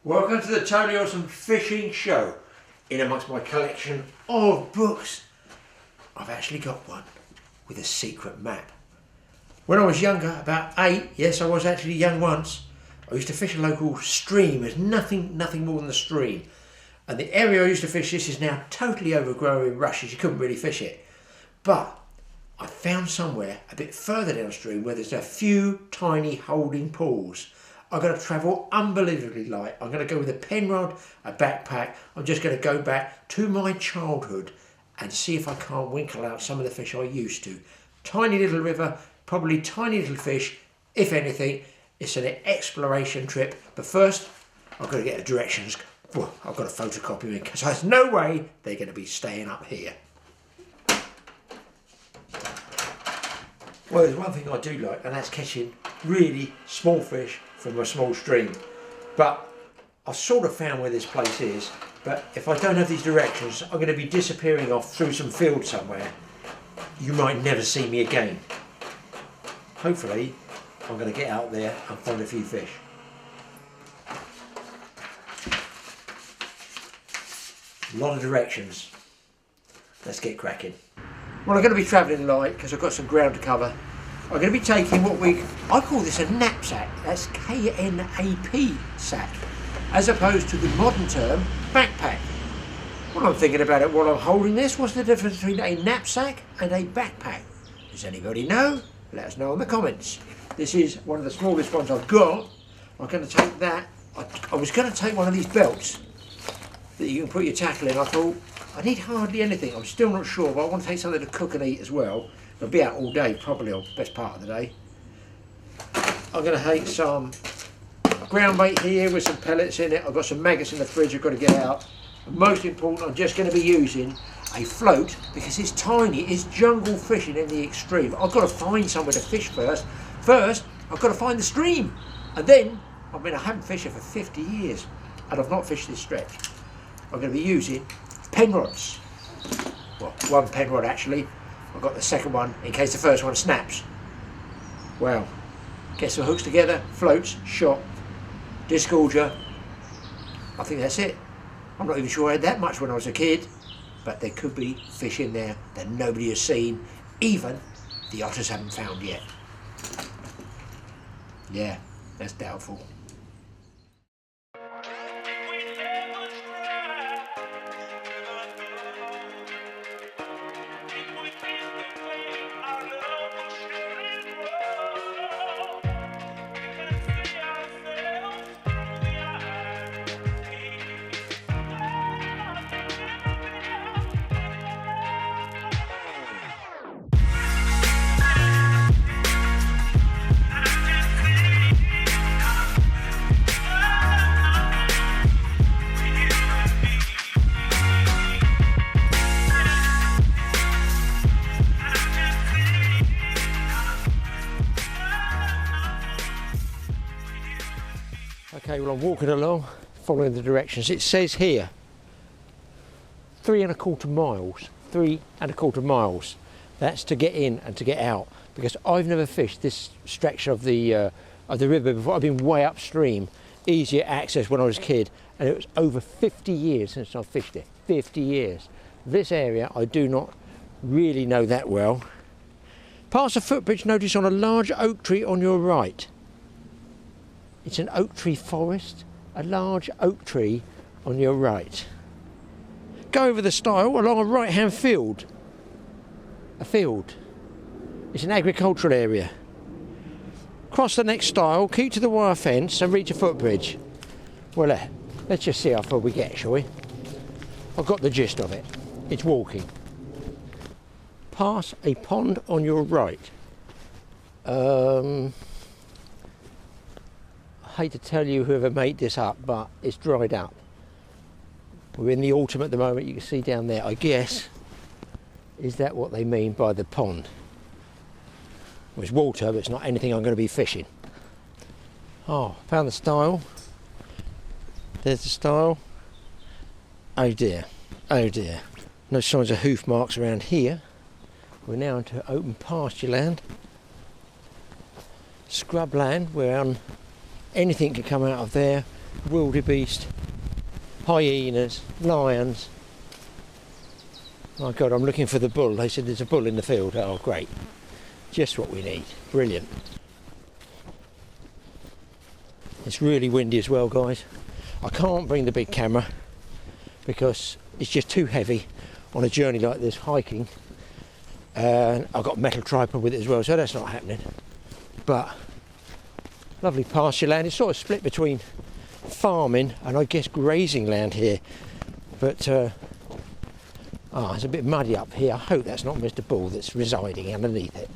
Welcome to the Totally Awesome Fishing Show. In amongst my collection of books, I've actually got one with a secret map. When I was younger, about 8, yes I was actually young once, I used to fish a local stream. There's nothing more than the stream. And the area I used to fish, this is now totally overgrown with rushes, you couldn't really fish it. But I found somewhere a bit further downstream where there's a few tiny holding pools. I'm going to travel unbelievably light. I'm going to go with a pen rod, a backpack. I'm just going to go back to my childhood and see if I can't winkle out some of the fish I used to. Tiny little river, probably tiny little fish, if anything. It's an exploration trip. But first, I've got to get the directions. Well, I've got to photocopy them because there's no way they're going to be staying up here. Well, there's one thing I do like, and that's catching really small fish from a small stream. But I've sort of found where this place is, but if I don't have these directions, I'm going to be disappearing off through some field somewhere. You might never see me again. Hopefully, I'm going to get out there and find a few fish. A lot of directions. Let's get cracking. Well, I'm going to be travelling light because I've got some ground to cover. I'm going to be taking I call this a knapsack. That's K-N-A-P sack, as opposed to the modern term backpack. Well, I'm thinking about it while I'm holding this. What's the difference between a knapsack and a backpack? Does anybody know? Let us know in the comments. This is one of the smallest ones I've got. I'm going to take that. I was going to take one of these belts that you can put your tackle in. I thought, I need hardly anything. I'm still not sure, but I want to take something to cook and eat as well. I'll be out all day, probably, or best part of the day. I'm going to take some ground bait here with some pellets in it. I've got some maggots in the fridge I've got to get out. And most important, I'm just going to be using a float because it's tiny. It's jungle fishing in the extreme. I've got to find somewhere to fish first. First, I've got to find the stream. And then, I haven't fished it for 50 years and I've not fished this stretch. I'm going to be using pen rods. Well, one pen rod actually. I've got the second one in case the first one snaps. Well, get some hooks together, floats, shot, disgorger. I think that's it. I'm not even sure I had that much when I was a kid, but there could be fish in there that nobody has seen, even the otters haven't found yet. Yeah, that's doubtful. Okay, well I'm walking along, following the directions. It says here, 3¼ miles, 3¼ miles. That's to get in and to get out, because I've never fished this stretch of the river before. I've been way upstream, easier access when I was a kid, and it was over 50 years since I've fished it, 50 years. This area I do not really know that well. Pass a footbridge notice on a large oak tree on your right. It's an oak tree forest, a large oak tree on your right. Go over the stile along a right-hand field. A field. It's an agricultural area. Cross the next stile, keep to the wire fence and reach a footbridge. Well, let's just see how far we get, shall we? I've got the gist of it. It's walking. Pass a pond on your right. I hate to tell you whoever made this up, but it's dried up. We're in the autumn at the moment, you can see down there. I guess, is that what they mean by the pond? Well, it's water, but it's not anything I'm going to be fishing. Oh, found the stile. There's the stile. Oh dear, oh dear. No signs of hoof marks around here. We're now into open pasture land. Scrub land, where anything can come out of there. wildebeest, hyenas, lions. My God, I'm looking for the bull. They said there's a bull in the field. Oh, great. Just what we need. Brilliant. It's really windy as well, guys. I can't bring the big camera because it's just too heavy on a journey like this, hiking. And I've got a metal tripod with it as well, so that's not happening. But lovely pasture land. It's sort of split between farming and I guess grazing land here. But it's a bit muddy up here. I hope that's not Mr. Bull that's residing underneath it.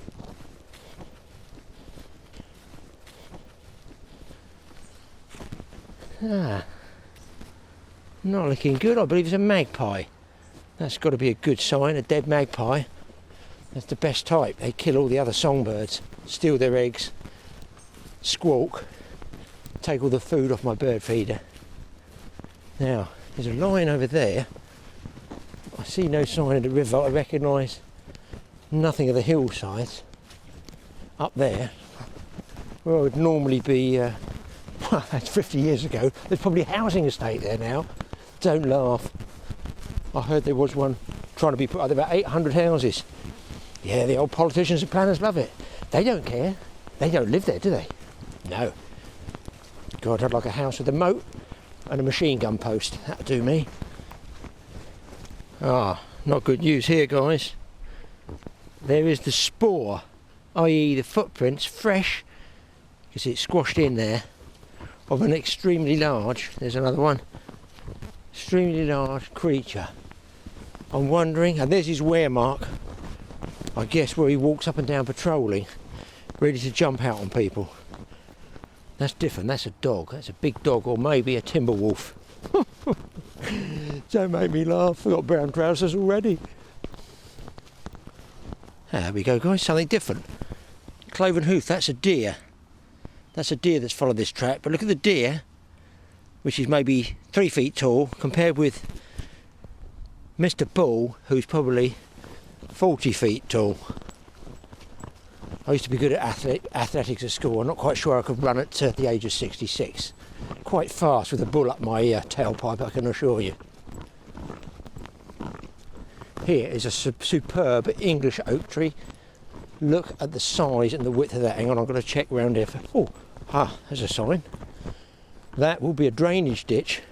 Not looking good. I believe it's a magpie. That's got to be a good sign, a dead magpie. That's the best type. They kill all the other songbirds, steal their eggs, squawk, take all the food off my bird feeder. Now, there's a line over there. I see no sign of the river. I recognise nothing of the hillsides. Up there, where I would normally be, well, that's 50 years ago. There's probably a housing estate there now. Don't laugh. I heard there was one trying to be put up. There about 800 houses. Yeah, the old politicians and planners love it. They don't care. They don't live there, do they? No. God, I'd like a house with a moat and a machine gun post. That'll do me. Not good news here, guys. There is the spore, i.e. the footprints, fresh, because it's squashed in there, of an extremely large, there's another one, extremely large creature. I'm wondering, and there's his wear mark, I guess where he walks up and down patrolling, ready to jump out on people. That's different, that's a dog, that's a big dog, or maybe a timber wolf. Don't make me laugh, I've got brown trousers already. There we go, guys, something different. Cloven hoof, that's a deer. That's a deer that's followed this track, but look at the deer, which is maybe 3 feet tall, compared with Mr. Bull, who's probably 40 feet tall. I used to be good at athletics at school. I'm not quite sure I could run at the age of 66. Quite fast with a bull up my tailpipe, I can assure you. Here is a superb English oak tree. Look at the size and the width of that. Hang on, I'm going to check round here. There's a sign. That will be a drainage ditch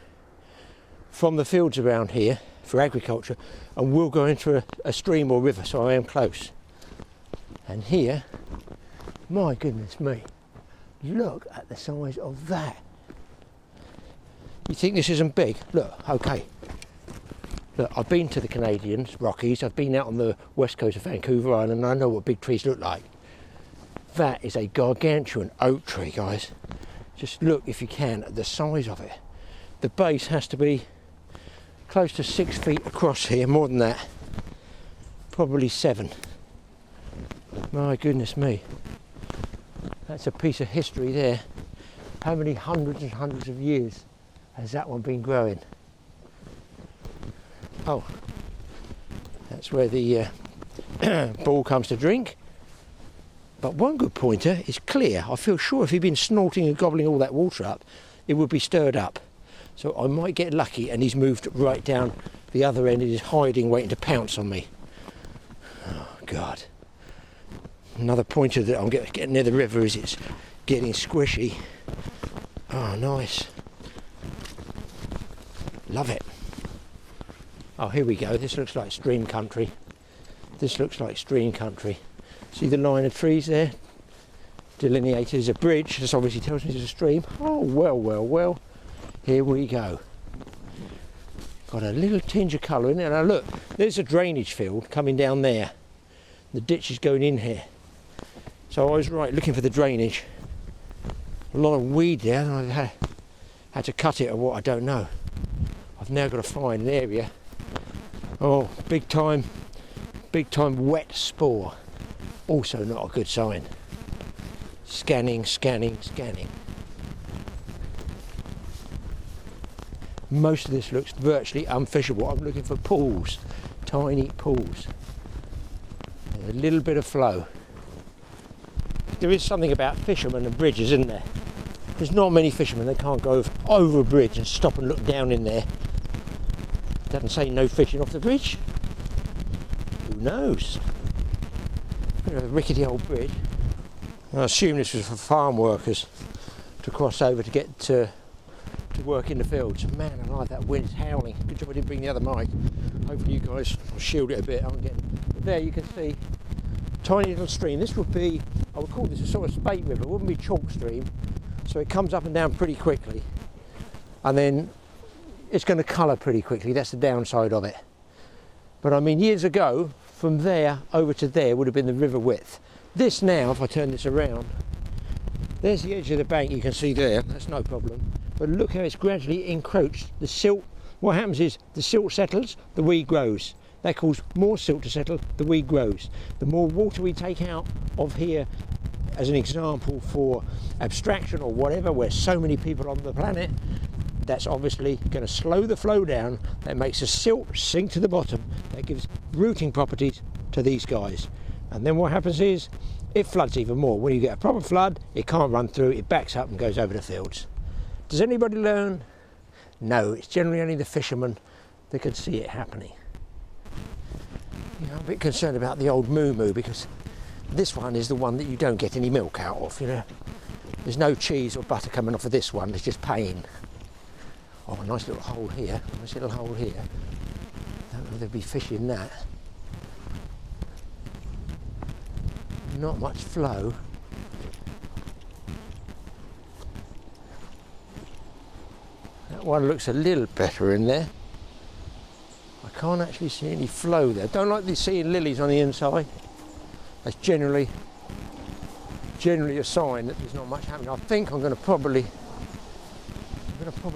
from the fields around here for agriculture, and will go into a stream or river, so I am close. And here, my goodness me, look at the size of that. You think this isn't big? Look, okay. Look, I've been to the Canadian Rockies, I've been out on the west coast of Vancouver Island, and I know what big trees look like. That is a gargantuan oak tree, guys. Just look, if you can, at the size of it. The base has to be close to 6 feet across here, more than that. Probably 7. My goodness me. That's a piece of history there. How many hundreds and hundreds of years has that one been growing? Oh, that's where the bull comes to drink. But one good pointer is clear. I feel sure if he'd been snorting and gobbling all that water up, it would be stirred up. So I might get lucky and he's moved right down the other end and is hiding, waiting to pounce on me. Oh, God. Another pointer that I'm getting near the river is it's getting squishy. Oh, nice. Love it. Oh, here we go. This looks like stream country. This looks like stream country. See the line of trees there? Delineated as a bridge. This obviously tells me there's a stream. Oh, well, well, well. Here we go. Got a little tinge of colour in it. Now look, there's a drainage field coming down there. The ditch is going in here. So I was right, looking for the drainage. A lot of weed there, and I had to cut it or what, I don't know. I've now got to find an area. Oh, big time wet spore. Also not a good sign. Scanning, scanning, scanning. Most of this looks virtually unfishable. I'm looking for pools, tiny pools. There's a little bit of flow. There is something about fishermen and bridges, isn't there? There's not many fishermen that can't go over a bridge and stop and look down in there. Doesn't say no fishing off the bridge. Who knows? A rickety old bridge. I assume this was for farm workers to cross over to get to work in the fields. Man, I like that wind, it's howling. Good job I didn't bring the other mic. Hopefully you guys will shield it a bit. But there you can see, tiny little stream. This would be, I would call this a sort of spate river. It wouldn't be chalk stream. So it comes up and down pretty quickly. And then it's going to colour pretty quickly. That's the downside of it. But I mean, years ago, from there over to there would have been the river width. This now, if I turn this around, there's the edge of the bank you can see there. That's no problem. But look how it's gradually encroached. The silt, what happens is the silt settles, the weed grows. That causes more silt to settle, the weed grows. The more water we take out of here, as an example for abstraction or whatever, where so many people on the planet, that's obviously going to slow the flow down. That makes the silt sink to the bottom. That gives rooting properties to these guys. And then what happens is it floods even more. When you get a proper flood, it can't run through, it backs up and goes over the fields. Does anybody learn? No, it's generally only the fishermen that can see it happening. You know, I'm a bit concerned about the old moo-moo, because this one is the one that you don't get any milk out of, you know. There's no cheese or butter coming off of this one, it's just pain. Oh, a nice little hole here, nice little hole here. Don't know if there'll be fish in that. Not much flow. That one looks a little better in there. I can't actually see any flow there. Don't like seeing lilies on the inside. That's generally a sign that there's not much happening. I think I'm going to probably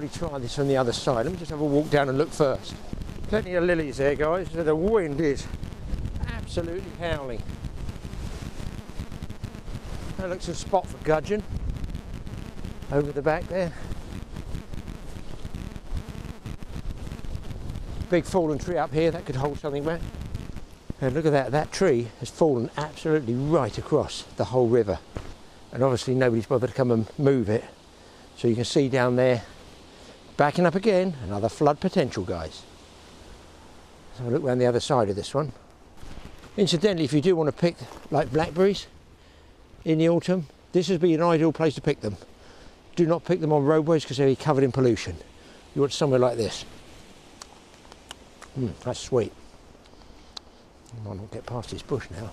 try this on the other side. Let me just have a walk down and look first. Plenty of lilies there, guys. So the wind is absolutely howling. That looks a spot for gudgeon over the back there. Big fallen tree up here, that could hold something back. And look at that, that tree has fallen absolutely right across the whole river. And obviously nobody's bothered to come and move it. So you can see down there, backing up again, another flood potential, guys. So look around the other side of this one. Incidentally, if you do want to pick like blackberries in the autumn, this would be an ideal place to pick them. Do not pick them on roadways because they'll be covered in pollution. You want somewhere like this. That's sweet. I might not get past this bush now.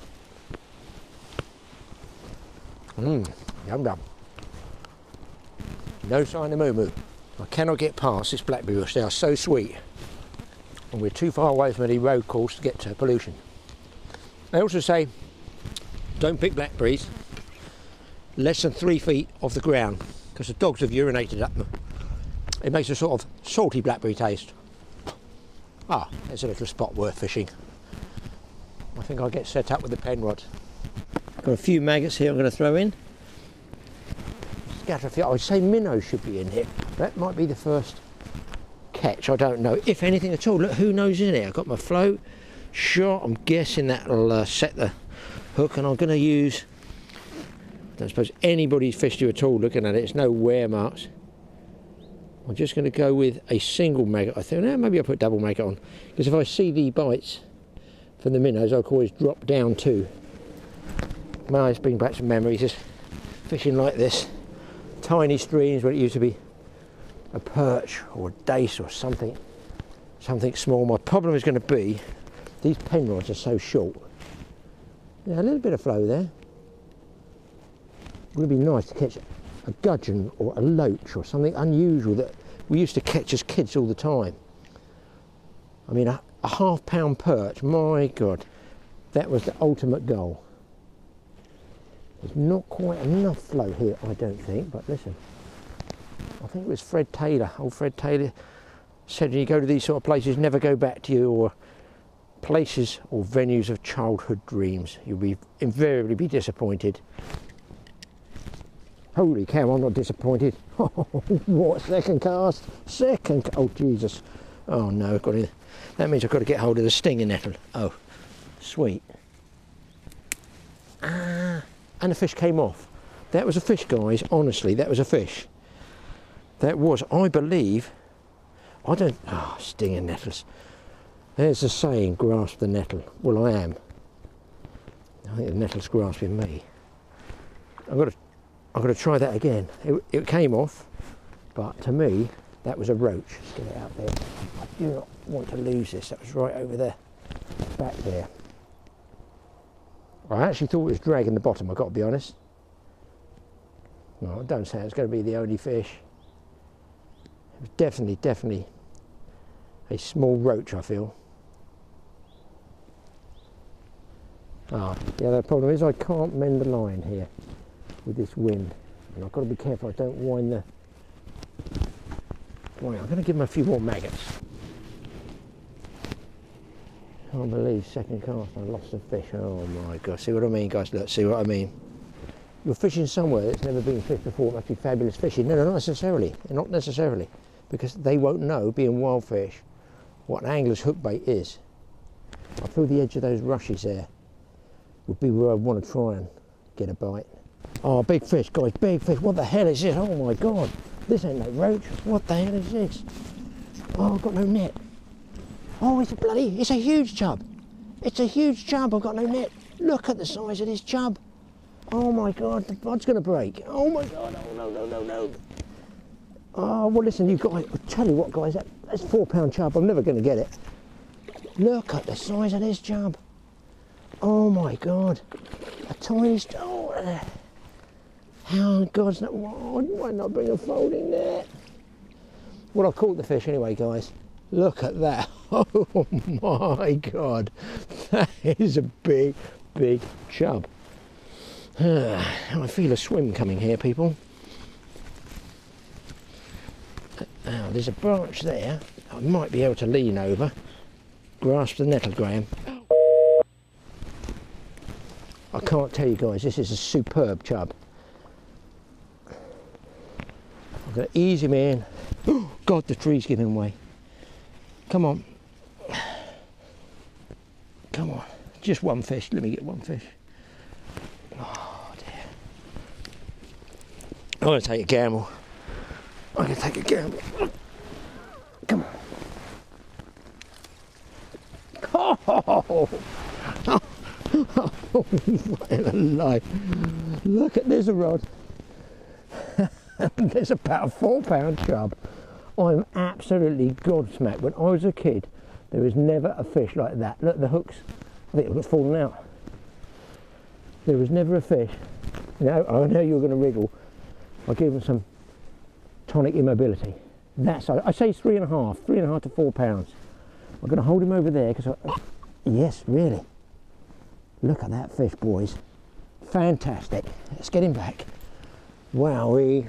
Yum yum. No sign of moo-moo. I cannot get past this blackberry bush. They are so sweet. And we're too far away from any road course to get to pollution. They also say don't pick blackberries less than 3 feet off the ground because the dogs have urinated up them. It makes a sort of salty blackberry taste. Ah, there's a little spot worth fishing. I think I'll get set up with the pen rod. Got a few maggots here I'm going to throw in. Scatter a few. I would say minnows should be in here. That might be the first catch. I don't know, if anything at all. Look, who knows in here? I've got my float shot. I'm guessing that'll set the hook, and I'm going to use, I don't suppose anybody's fished you at all looking at it. It's no wear marks. I'm just going to go with a single maggot. I think maybe I'll put double maggot on, because if I see the bites from the minnows, I can always drop down too. My eyes bring back some memories, just fishing like this. Tiny streams where it used to be a perch or a dace or something small. My problem is going to be these pen rods are so short. Yeah, a little bit of flow there. Would it be nice to catch a gudgeon or a loach or something unusual that we used to catch as kids all the time? I mean, a half-pound perch, my God, that was the ultimate goal. There's not quite enough flow here, I don't think, but listen, I think it was Fred Taylor, old Fred Taylor, said when you go to these sort of places, never go back to your places or venues of childhood dreams. You'll be invariably be disappointed. Holy cow, I'm not disappointed. Oh, what, second cast? Oh, Jesus. Oh, no, got it. That means I've got to get hold of the stinging nettle. Oh, sweet. Ah, and the fish came off. That was a fish, guys. Honestly, that was a fish. That was, I believe, I don't, stinging nettles. There's a saying, grasp the nettle. Well, I am. I think the nettle's grasping me. I've got to try that again. It came off, but to me, that was a roach. Let's get it out there. I do not want to lose this. That was right over there, back there. I actually thought it was dragging the bottom, I've got to be honest. Well, don't say it's going to be the only fish. It was definitely a small roach, I feel. The other problem is I can't mend the line here with this wind, and I've got to be careful I don't wind the... Right, I'm going to give them a few more maggots. I can't believe second cast I lost a fish. Oh my god, see what I mean, guys? Look, see what I mean? You're fishing somewhere that's never been fished before, it must be fabulous fishing. No, not necessarily, not necessarily, because they won't know, being wild fish, what an angler's hook bait is. I feel the edge of those rushes there would be where I want to try and get a bite. Oh, big fish, guys, big fish. What the hell is this? Oh my god, this ain't no roach. What the hell is this? Oh, I've got no net. Oh, it's a huge chub. It's a huge chub, I've got no net. Look at the size of this chub. Oh my god, the bud's gonna break. Oh my god, oh no. Oh, well listen, you guys, I'll tell you what guys, that's 4 pound chub, I'm never gonna get it. Look at the size of this chub. Oh my god, a tiny, how God's not, why not bring a folding net? Well, I caught the fish anyway, guys. Look at that. Oh my god, that is a big chub. I feel a swim coming here, people. Now, there's a branch there. I might be able to lean over, grasp the nettle, Graham. I can't tell you guys, this is a superb chub. I'm going to ease him in. Oh God, the tree's giving way. Come on. Come on. Just one fish. Let me get one fish. Oh dear. I'm going to take a gamble. I'm going to take a gamble. Come on. Oh! What a life. Look at, there's a rod. There's about a 4 pound chub. I'm absolutely gobsmacked. When I was a kid, there was never a fish like that. Look, the hooks, I think it would have fallen out. There was never a fish. Now, I know you're going to wriggle. I'll give them some tonic immobility. That's, I say 3.5 to 4 pounds. I'm going to hold him over there because yes, really. Look at that fish, boys. Fantastic. Let's get him back. Wowee.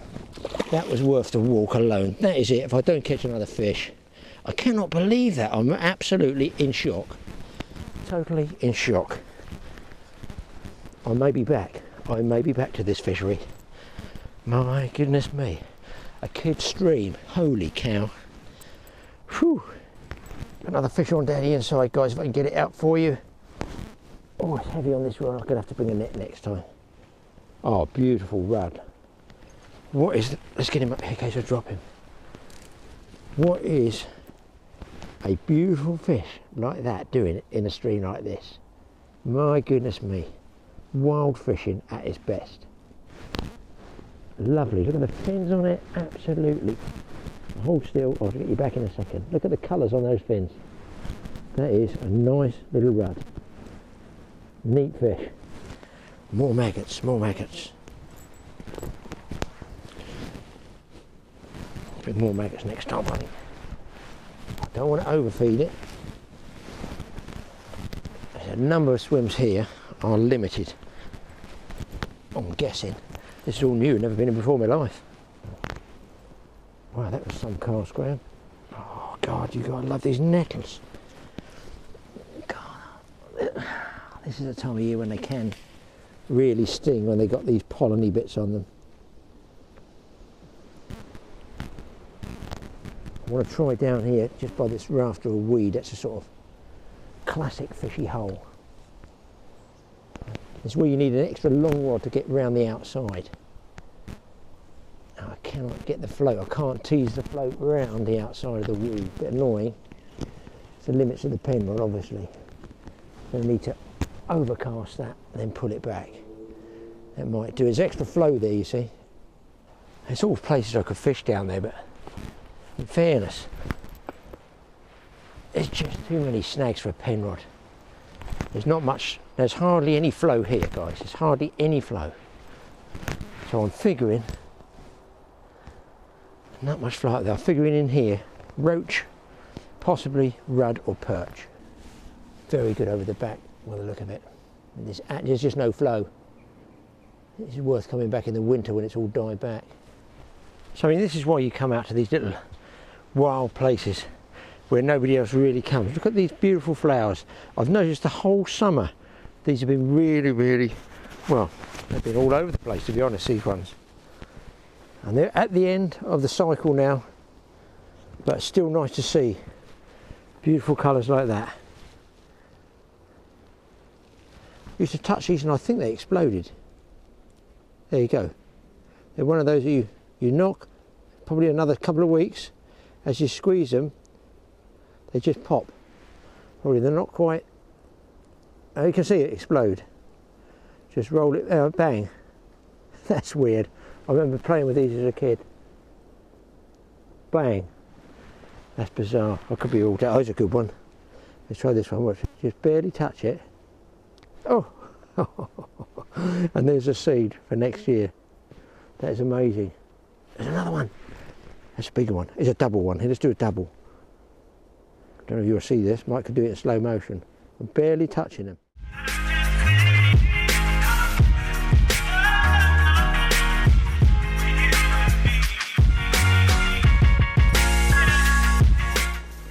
That was worth the walk alone. That is it. If I don't catch another fish, I cannot believe that. I'm absolutely in shock. Totally in shock. I may be back. I may be back to this fishery. My goodness me. A kid's stream. Holy cow. Whew. Another fish on down the inside, guys, if I can get it out for you. Oh, it's heavy on this rod. I'm going to have to bring a net next time. Oh, beautiful rod. What is, let's get him up here in case I drop him. What is a beautiful fish like that doing in a stream like this? My goodness me. Wild fishing at its best. Lovely. Look at the fins on it. Absolutely. Hold still. I'll get you back in a second. Look at the colours on those fins. That is a nice little rod. Neat fish. More maggots, more maggots. Bring more maggots next time, buddy. I don't want to overfeed it. There's a number of swims here are limited. I'm guessing. This is all new, never been in before in my life. Wow, that was some cast, Graham. Oh God, you gotta love these nettles. God, this is the time of year when they can really sting, when they got these polleny bits on them. I want to try down here just by this rafter of weed. That's a sort of classic fishy hole. It's where you need an extra long rod to get round the outside. I cannot get the float. I can't tease the float around the outside of the wheel. Bit annoying. It's the limits of the pen rod, obviously. So I need to overcast that and then pull it back. That might do. There's extra flow there, you see. There's all places I could fish down there, but in fairness, there's just too many snags for a pen rod. There's not much, there's hardly any flow here, guys. There's hardly any flow. So I'm figuring, not much flow out there. I'm figuring in here, roach, possibly rudd or perch. Very good over the back by the look of it. And there's just no flow. This is worth coming back in the winter when it's all died back. So I mean, this is why you come out to these little wild places where nobody else really comes. Look at these beautiful flowers. I've noticed the whole summer these have been really, really, well, they've been all over the place, to be honest, these ones. And they're at the end of the cycle now, but still nice to see. Beautiful colours like that. Used to touch these and I think they exploded. There you go. They're one of those that you knock, probably another couple of weeks, as you squeeze them, they just pop. Probably they're not quite, you can see it explode. Just roll it out, bang. That's weird. I remember playing with these as a kid. Bang. That's bizarre. I could be all that. Oh, it's a good one. Let's try this one. Watch. Just barely touch it. Oh. And there's a seed for next year. That is amazing. There's another one. That's a bigger one. It's a double one. Here, let's do a double. I don't know if you'll see this. Mike could do it in slow motion. I'm barely touching them.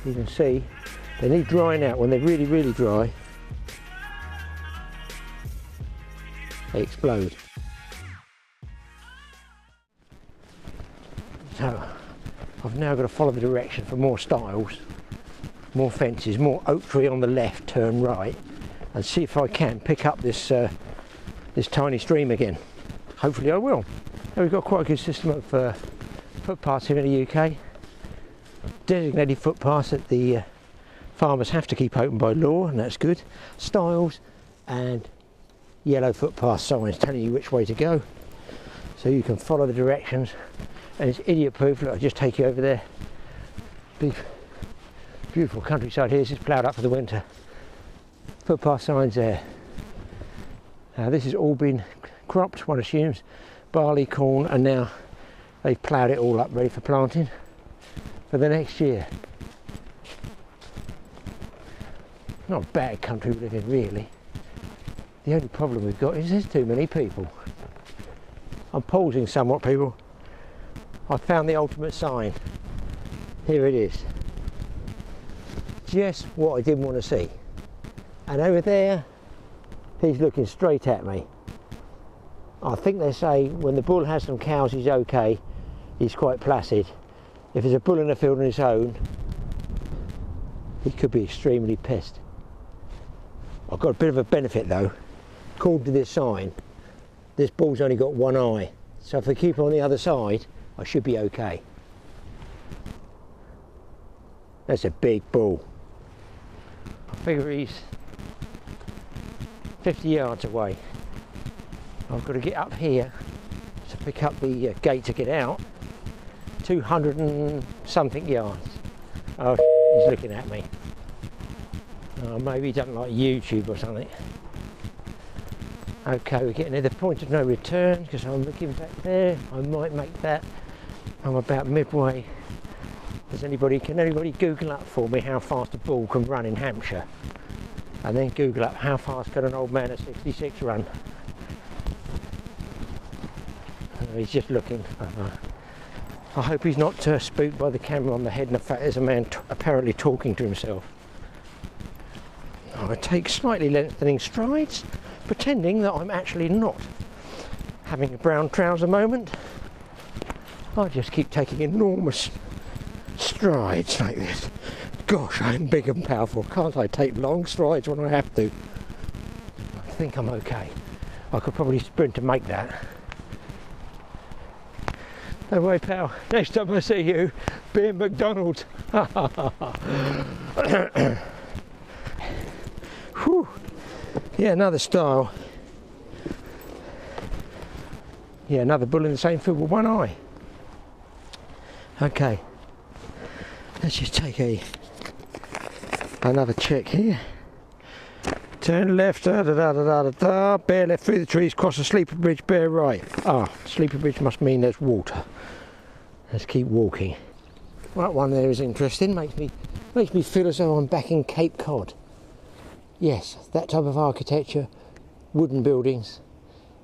You can see they need drying out. When they're really, really dry, they explode. So I've now got to follow the direction for more styles, more fences, more oak tree on the left, turn right, and see if I can pick up this this tiny stream again. Hopefully I will. Now we've got quite a good system of footpaths here in the UK. Designated footpaths that the farmers have to keep open by law, and that's good. Styles and yellow footpath signs telling you which way to go, so you can follow the directions. And it's idiot proof. Look, I'll just take you over there. Big, beautiful countryside here. This is ploughed up for the winter. Footpath signs there. Now this has all been cropped, one assumes. Barley, corn, and now they've ploughed it all up ready for planting for the next year. Not a bad country we live in, really. The only problem we've got is there's too many people. I'm pausing somewhat, people. I found the ultimate sign. Here it is. Just what I didn't want to see. And over there, he's looking straight at me. I think they say when the bull has some cows, he's okay. He's quite placid. If there's a bull in the field on his own, he could be extremely pissed. I've got a bit of a benefit though. According to this sign, this bull's only got one eye. So if I keep on the other side, I should be okay. That's a big bull. I figure he's 50 yards away. I've got to get up here to pick up the gate to get out. 200 and something yards. Oh, he's looking at me. Oh, maybe he doesn't like YouTube or something. Okay, we're getting to the point of no return because I'm looking back there. I might make that. I'm about midway. Can anybody Google up for me how fast a bull can run in Hampshire? And then Google up how fast can an old man at 66 run? He's just looking. I hope he's not spooked by the camera on the head and the fact there's a man apparently talking to himself. I take slightly lengthening strides, pretending that I'm actually not having a brown trouser moment. I just keep taking enormous strides like this. Gosh, I'm big and powerful. Can't I take long strides when I have to? I think I'm okay. I could probably sprint to make that. Anyway, pal, next time I see you, be in McDonald's. Whew. Yeah, another style. Yeah, another bull in the same field with one eye. Okay, let's just take another check here. Turn left, da da da da da da. Bear left through the trees, cross a sleeper bridge, bear right. Ah, sleeper bridge must mean there's water. Let's keep walking. That one there is interesting. Makes me feel as though I'm back in Cape Cod. Yes, that type of architecture, wooden buildings,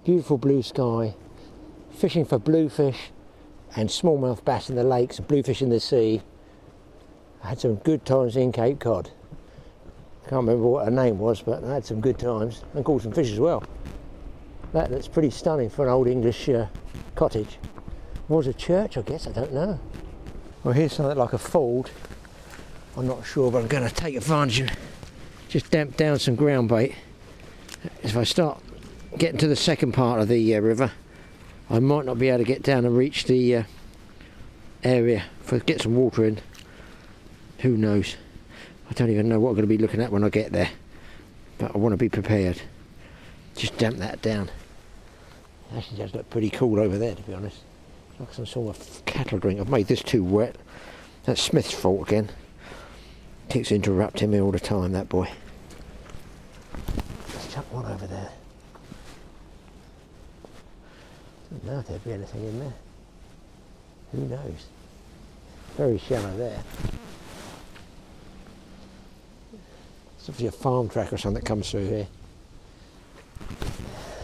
beautiful blue sky, fishing for bluefish and smallmouth bass in the lakes and bluefish in the sea. I had some good times in Cape Cod. Can't remember what her name was, but I had some good times and caught some fish as well. That looks pretty stunning for an old English cottage. Was a church, I guess, I don't know. Well, here's something like a fold. I'm not sure, but I'm going to take advantage and just damp down some ground bait. If I start getting to the second part of the river, I might not be able to get down and reach the area for get some water in. Who knows? I don't even know what I'm going to be looking at when I get there, but I want to be prepared. Just damp that down. It actually does look pretty cool over there, to be honest. Like some sort of cattle drink. I've made this too wet. That's Smith's fault again. Keeps interrupting me all the time, that boy. Let's chuck one over there. Don't know if there'd be anything in there. Who knows? Very shallow there. It's obviously a farm track or something that comes through here.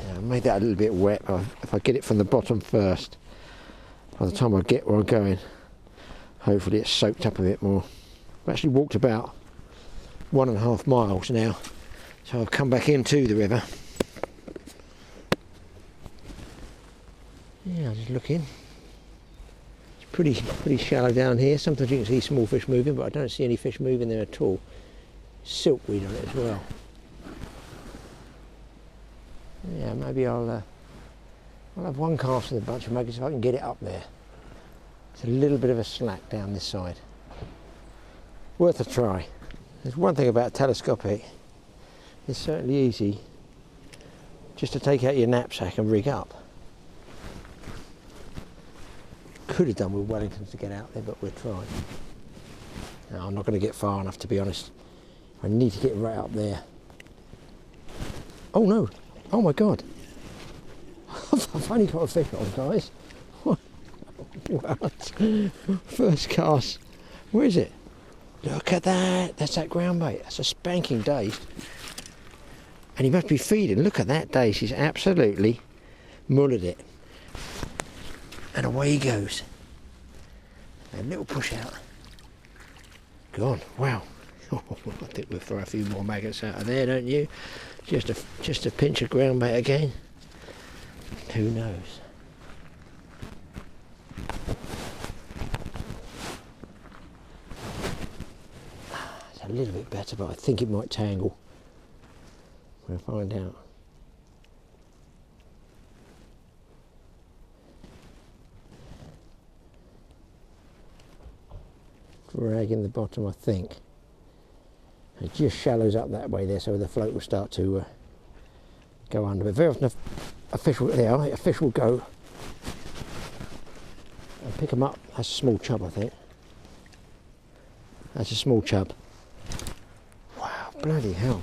Yeah, I made that a little bit wet. If I get it from the bottom first, by the time I get where I'm going, hopefully it's soaked up a bit more. I've actually walked about 1.5 miles now, so I've come back into the river. Yeah, just looking. It's pretty shallow down here. Sometimes you can see small fish moving, but I don't see any fish moving there at all. Silkweed on it as well. Yeah, maybe I'll have one cast in the bunch of maggots if I can get it up there. It's a little bit of a slack down this side. Worth a try. There's one thing about telescopic. It's certainly easy just to take out your knapsack and rig up. Could have done with Wellingtons to get out there, but we'll try. No, I'm not going to get far enough, to be honest. I need to get right up there. Oh no! Oh my God! I've only got a fish on, guys. What? First cast. Where is it? Look at that! That's that ground bait. That's a spanking dace. And he must be feeding. Look at that dace. He's absolutely mullered it. And away he goes. A little push out. Gone. Wow. I think we'll throw a few more maggots out of there, don't you? Just a pinch of ground bait again. Who knows? It's a little bit better, but I think it might tangle. We'll find out. Dragging the bottom, I think. It just shallows up that way there, so the float will start to go under. But very often a fish will go and pick them up. That's a small chub, I think. That's a small chub. Wow, bloody hell.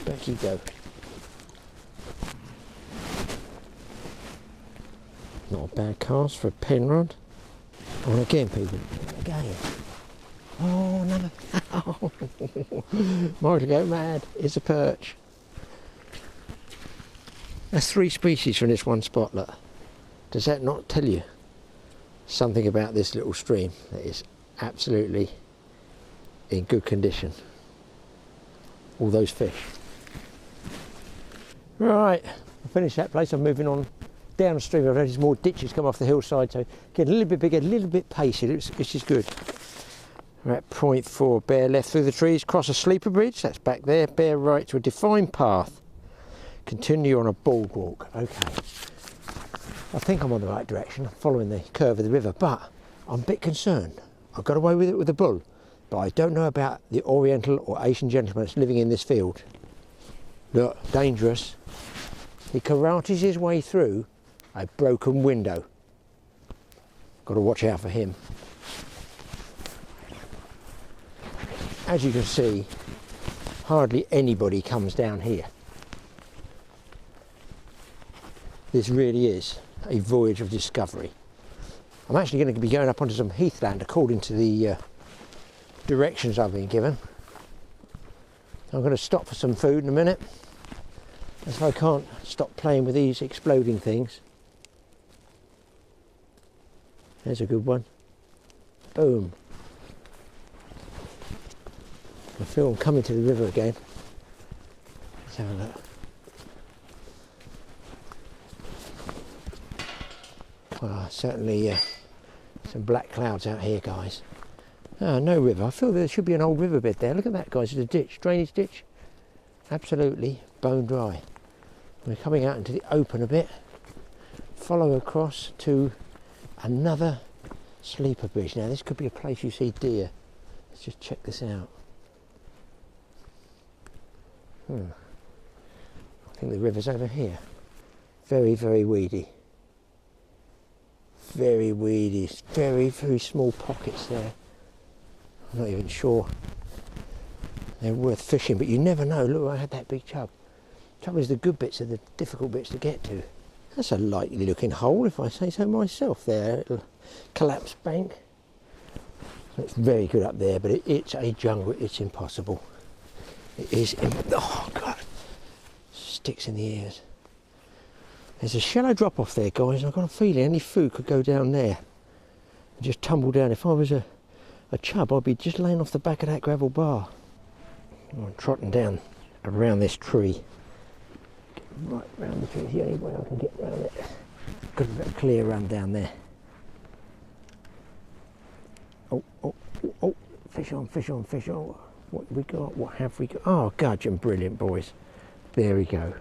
Back you go. Not a bad cast for a penrod. Oh, again, people. Again. Oh, another. Oh. More to go mad. It's a perch. There's 3 species from this one spot, look. Does that not tell you something about this little stream that is absolutely in good condition? All those fish. Right, I finished that place. I'm moving on downstream. I've noticed more ditches come off the hillside, so getting a little bit bigger, a little bit pacey, which is good. We're at point 4, bear left through the trees, cross a sleeper bridge, that's back there, bear right to a defined path, continue on a boardwalk. Okay, I think I'm on the right direction, following the curve of the river, but I'm a bit concerned. I got away with it with the bull, but I don't know about the Oriental or Asian gentleman that's living in this field. Look, dangerous. He karates his way through a broken window. Got to watch out for him. As you can see, hardly anybody comes down here. This really is a voyage of discovery. I'm actually going to be going up onto some heathland according to the directions I've been given. I'm going to stop for some food in a minute, as I can't stop playing with these exploding things. There's a good one. Boom. I feel I'm coming to the river again. Let's have a look. Well, certainly some black clouds out here, guys. Ah, no river. I feel there should be an old riverbed there. Look at that, guys. It's a ditch, drainage ditch. Absolutely bone dry. We're coming out into the open a bit. Follow across to another sleeper bridge. Now, this could be a place you see deer. Let's just check this out. I think the river's over here. Very, very weedy. Very weedy. Very, very small pockets there. I'm not even sure they're worth fishing, but you never know. Look, I had that big chub. Trouble is, the good bits are the difficult bits to get to. That's a likely looking hole, if I say so myself there. A little collapsed bank. It's very good up there, but it's a jungle. It's impossible. It is. Oh, God. Sticks in the ears. There's a shallow drop off there, guys. I've got a feeling any food could go down there and just tumble down. If I was a chub, I'd be just laying off the back of that gravel bar. I'm trotting down around this tree. Right round the tree. It's the only way I can get round it. Got a bit of clear run down there. Oh, oh, oh, fish on, fish on, fish on. What have we got? What have we got? Oh, gudgeon, brilliant, boys. There we go.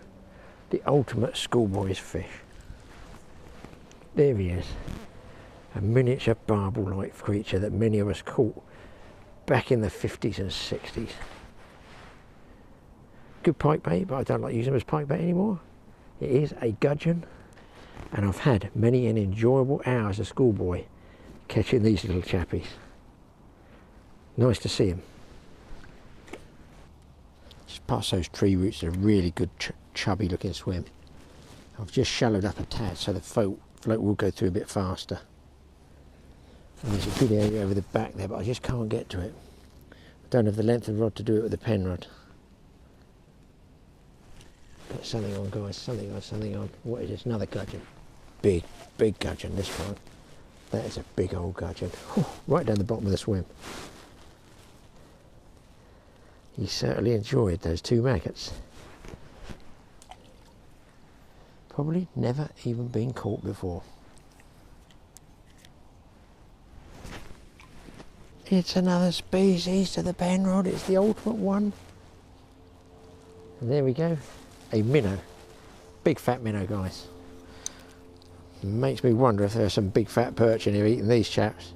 The ultimate schoolboy's fish. There he is. A miniature barbel-like creature that many of us caught back in the 50s and 60s. Good pike bait, but I don't like using them as pike bait anymore. It is a gudgeon, and I've had many an enjoyable hour as a schoolboy catching these little chappies. Nice to see them. Just past those tree roots, a really good chubby looking swim. I've just shallowed up a tad so the float will go through a bit faster. And there's a good area over the back there, but I just can't get to it. I don't have the length of rod to do it with the pen rod. Put something on, guys, something on, something on. What is this? Another gudgeon. Big, big gudgeon this one. That is a big old gudgeon. Whew, right down the bottom of the swim. He certainly enjoyed those two maggots. Probably never even been caught before. It's another species to the pen rod. It's the ultimate one. And there we go. A minnow. Big fat minnow, guys. Makes me wonder if there are some big fat perch in here eating these chaps.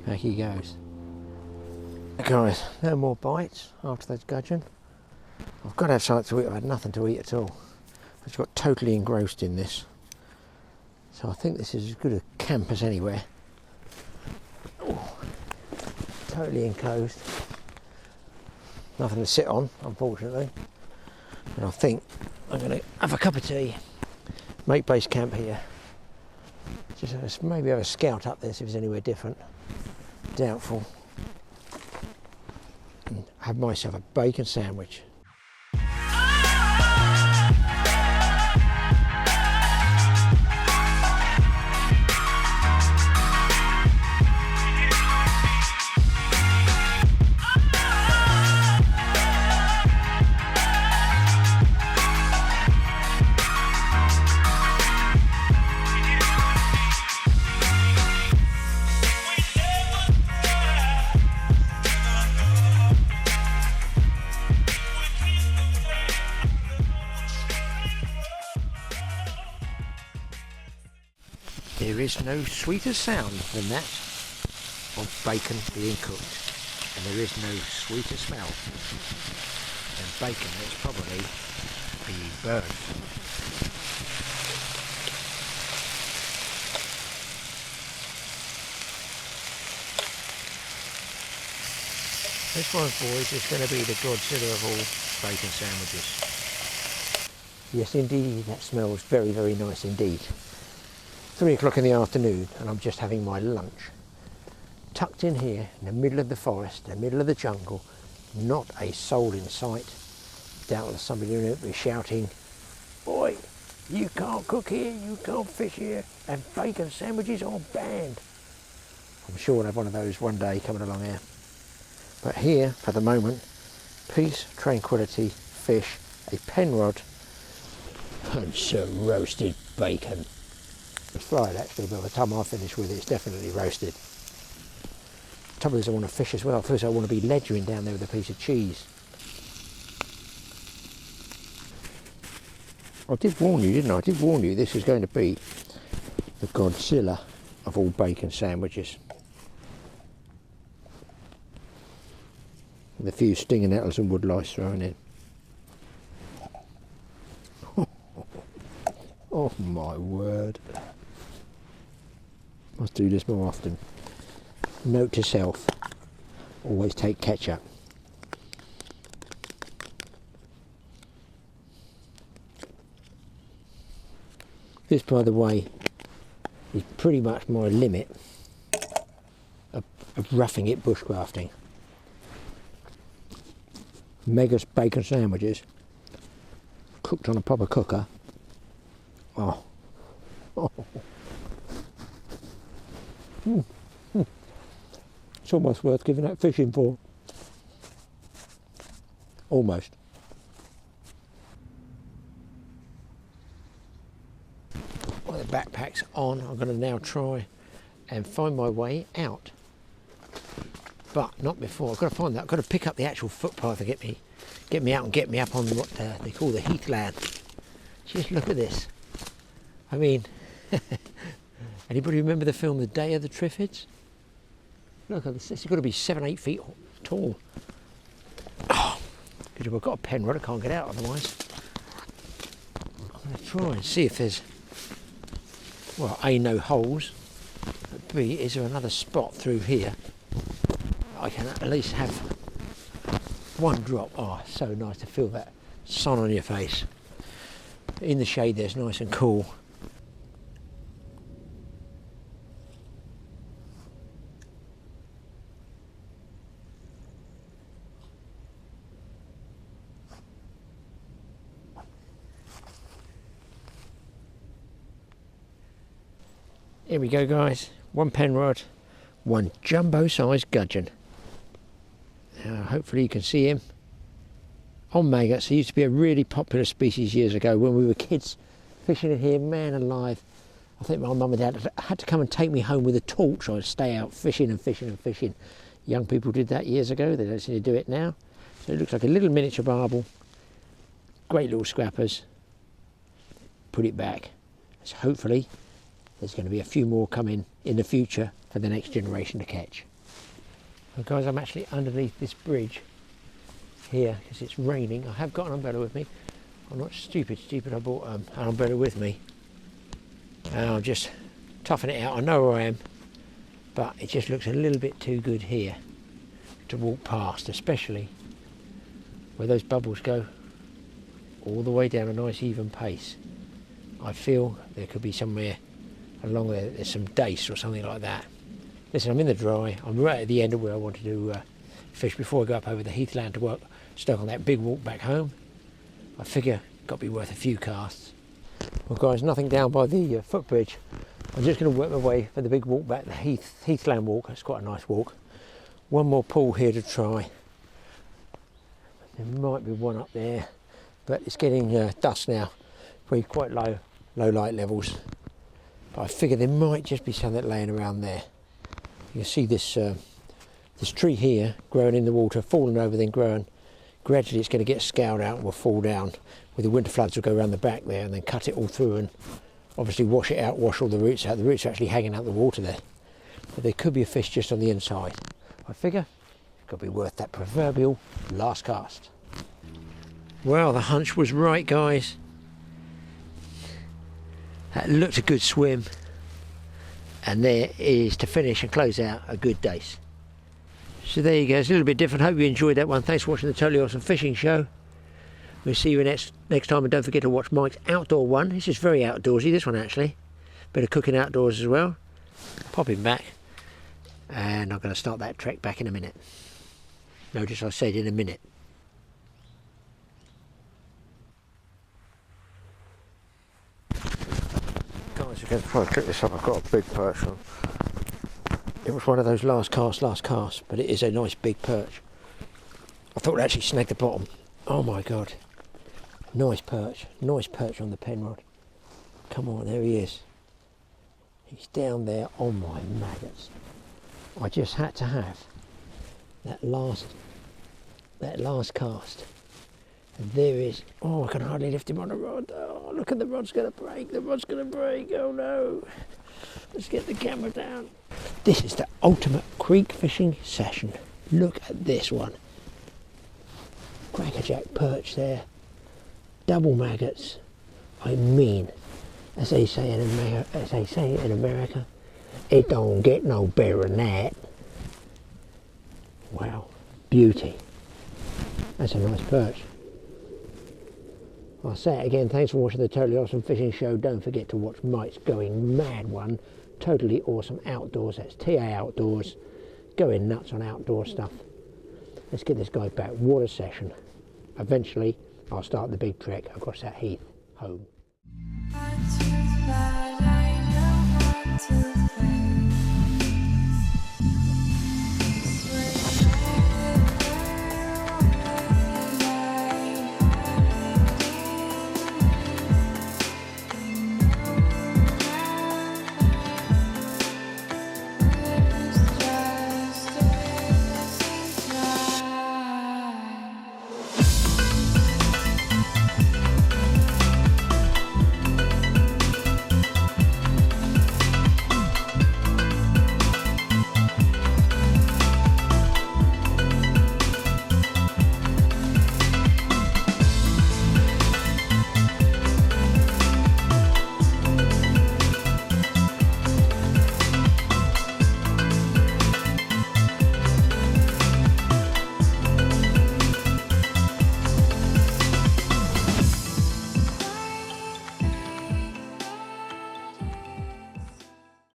Back he goes. Guys, no more bites after those gudgeon. I've got to have something to eat. I've had nothing to eat at all. I just got totally engrossed in this. So I think this is as good a camp as anywhere. Oh, totally enclosed. Nothing to sit on, unfortunately. And I think I'm going to have a cup of tea, make base camp here. Just maybe have a scout up there, see if there's anywhere different. Doubtful. And have myself a bacon sandwich. there is no sweeter sound than that of bacon being cooked, and there is no sweeter smell than bacon that's probably being burned. This one, boys, is going to be the Godzilla of all bacon sandwiches. Yes, indeed, that smells very, very nice indeed. 3 o'clock in the afternoon, and I'm just having my lunch. Tucked in here, in the middle of the forest, in the middle of the jungle, not a soul in sight. Doubtless somebody in it be shouting, "Boy, you can't cook here, you can't fish here, and bacon sandwiches are banned." I'm sure we'll have one of those one day coming along here. But here, for the moment, peace, tranquility, fish, a penrod, and some roasted bacon. It's fried actually, but by the time I finish with it, it's definitely roasted. The trouble is I want to fish as well. First I want to be ledgering down there with a piece of cheese. I did warn you, didn't I? I did warn you this is going to be the Godzilla of all bacon sandwiches. With a few stinging nettles and wood lice thrown in. Oh my word. Must do this more often. Note to self, always take ketchup. This, by the way, is pretty much my limit of roughing it bushcrafting. Mega bacon sandwiches cooked on a proper cooker. Oh. It's almost worth giving that fishing for. Almost. Well, the backpack's on. I'm going to now try and find my way out. But not before. I've got to find that. I've got to pick up the actual footpath to get me out and get me up on what they call the heathland. Just look at this. I mean, anybody remember the film The Day of the Triffids? Look at this. It's got to be 7-8 feet tall. Oh, good job I've got a pen rod. I can't get out otherwise. I'm going to try and see if there's, well, A, no holes, but B, is there another spot through here I can at least have one drop. Oh, so nice to feel that sun on your face. In the shade there's nice and cool. Here we go, guys. One penrod, one jumbo-sized gudgeon. Hopefully you can see him. On maggots, he used to be a really popular species years ago when we were kids fishing in here, man alive. I think my mum and dad had to come and take me home with a torch. I'd stay out fishing and fishing and fishing. Young people did that years ago, they don't seem to do it now. So it looks like a little miniature barbel. Great little scrappers. Put it back. So hopefully there's going to be a few more coming in the future for the next generation to catch. Well, guys, I'm actually underneath this bridge here because it's raining. I have got an umbrella with me. I'm not stupid. I bought an umbrella with me. And I'm just toughing it out. I know where I am, but it just looks a little bit too good here to walk past, especially where those bubbles go all the way down a nice even pace. I feel there could be somewhere along there's some dace or something like that. Listen, I'm in the dry. I'm right at the end of where I want to do fish before I go up over the heathland to work, stuck on that big walk back home. I figure got to be worth a few casts. Well, guys, nothing down by the footbridge. I'm just going to work my way for the big walk back, the heathland walk. It's quite a nice walk. One more pool here to try. There might be one up there, but it's getting dusk now. Probably quite low light levels. But I figure there might just be something laying around there. You can see this this tree here growing in the water, falling over, then growing. Gradually it's going to get scoured out and will fall down. With the winter floods will go around the back there and then cut it all through and obviously wash it out, wash all the roots out. The roots are actually hanging out the water there. But there could be a fish just on the inside. I figure it's got to be worth that proverbial last cast. Well, the hunch was right, guys. That looked a good swim. And there is to finish and close out a good dace. So there you go, it's a little bit different. Hope you enjoyed that one. Thanks for watching the Totally Awesome Fishing Show. We'll see you next time, and don't forget to watch Mike's outdoor one. This is very outdoorsy, this one actually. Bit of cooking outdoors as well. Pop him back. And I'm going to start that trek back in a minute. Notice I said in a minute. Guys, we're going to try and trick this up. I've got a big perch on. It was one of those last cast, but it is a nice big perch. I thought it actually snagged the bottom. Oh my god. Nice perch on the pen rod. Come on, there he is. He's down there on my maggots. I just had to have that last cast. And there is, oh, I can hardly lift him on a rod. Oh, look at the rod's going to break, oh no. Let's get the camera down. This is the ultimate creek fishing session. Look at this one. Crackerjack perch there. Double maggots. I mean, as they say in America, it don't get no better than that. Wow, beauty. That's a nice perch. I'll say it again, thanks for watching the Totally Awesome Fishing Show. Don't forget to watch Mike's Going Mad one. Totally Awesome Outdoors, that's TAOUTDOORS. Going nuts on outdoor stuff. Let's get this guy back. What a session. Eventually, I'll start the big trek across that heath home.